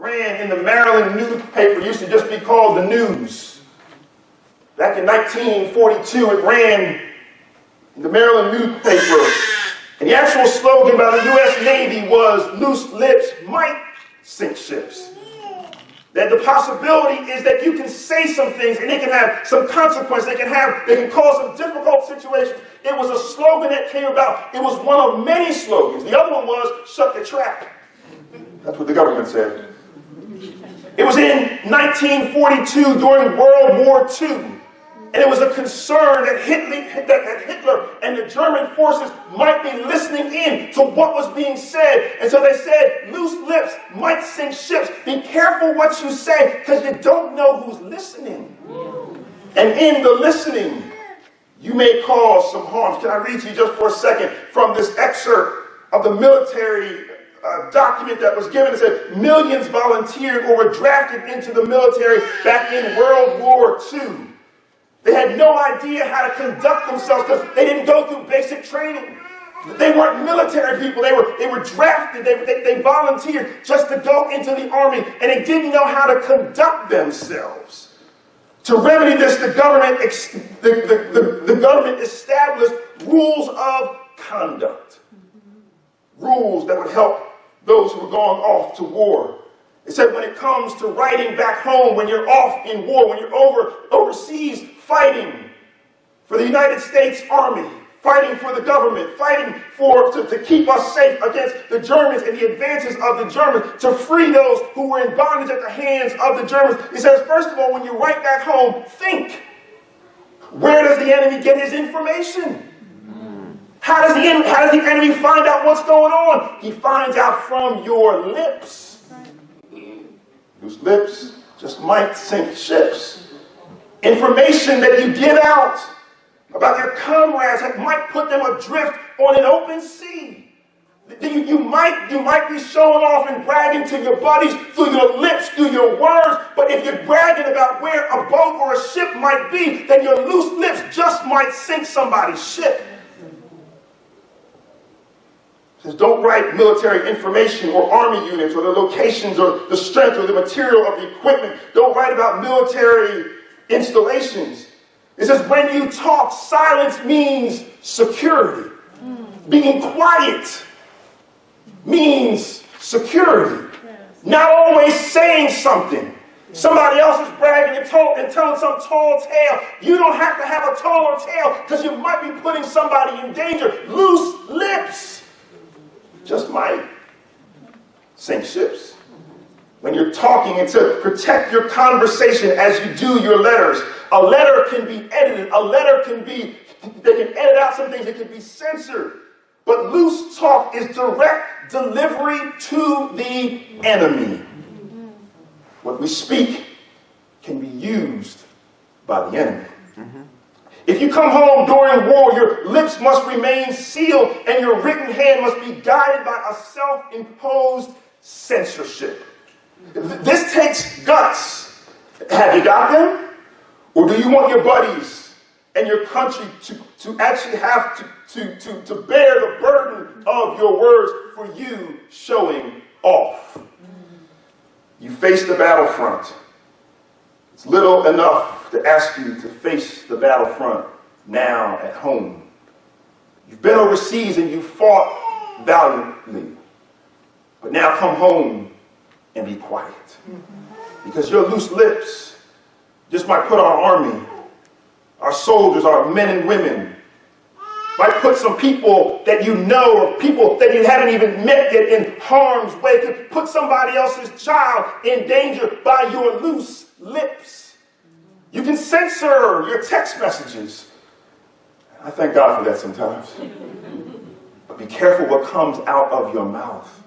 ran in the Maryland newspaper. It used to just be called The News. Back in 1942, it ran in the Maryland newspaper. And the actual slogan by the U.S. Navy was, "Loose lips might sink ships." That the possibility is that you can say some things and they can have some consequence. They can cause some difficult situations. It was a slogan that came about. It was one of many slogans. The other one was, "Shut the trap." That's what the government said. It was in 1942 during World War II. And it was a concern that Hitler and the German forces might be listening in to what was being said. And so they said, loose lips might sink ships. Be careful what you say, because you don't know who's listening. And in the listening, you may cause some harm. Can I read to you just for a second from this excerpt of the military document that was given? It said, millions volunteered or were drafted into the military back in World War II. They had no idea how to conduct themselves because they didn't go through basic training. They weren't military people. They were drafted. They volunteered just to go into the army, and they didn't know how to conduct themselves. To remedy this, the government established rules of conduct. Rules that would help those who were going off to war. It said when it comes to writing back home, when you're off in war, when you're overseas fighting for the United States Army, fighting for the government, fighting to keep us safe against the Germans and the advances of the Germans, to free those who were in bondage at the hands of the Germans. It says, first of all, when you write back home, think. Where does the enemy get his information? How does the enemy find out what's going on? He finds out from your lips. Loose lips just might sink ships. Information that you give out about your comrades that might put them adrift on an open sea. You might be showing off and bragging to your buddies through your lips, through your words, but if you're bragging about where a boat or a ship might be, then your loose lips just might sink somebody's ship. It says, don't write military information or army units or the locations or the strength or the material of the equipment. Don't write about military installations. It says when you talk, silence means security. Being quiet means security. Not always saying something. Somebody else is bragging and telling some tall tale. You don't have to have a taller tale because you might be putting somebody in danger. Loose lips just might sink ships. When you're talking, and to protect your conversation as you do your letters. A letter can be edited. They can edit out some things. It can be censored. But loose talk is direct delivery to the enemy. What we speak can be used by the enemy. If you come home during war, your lips must remain sealed and your written hand must be guided by a self-imposed censorship. This takes guts. Have you got them? Or do you want your buddies and your country to actually have to bear the burden of your words for you showing off? You face the battlefront. It's little enough to ask you to face the battlefront now at home. You've been overseas and you fought valiantly. But now come home and be quiet. Because your loose lips just might put our army, our soldiers, our men and women, might put some people that you know or people that you haven't even met yet in harm's way. Could put somebody else's child in danger by your loose lips. You can censor your text messages. I thank God for that sometimes. But be careful what comes out of your mouth.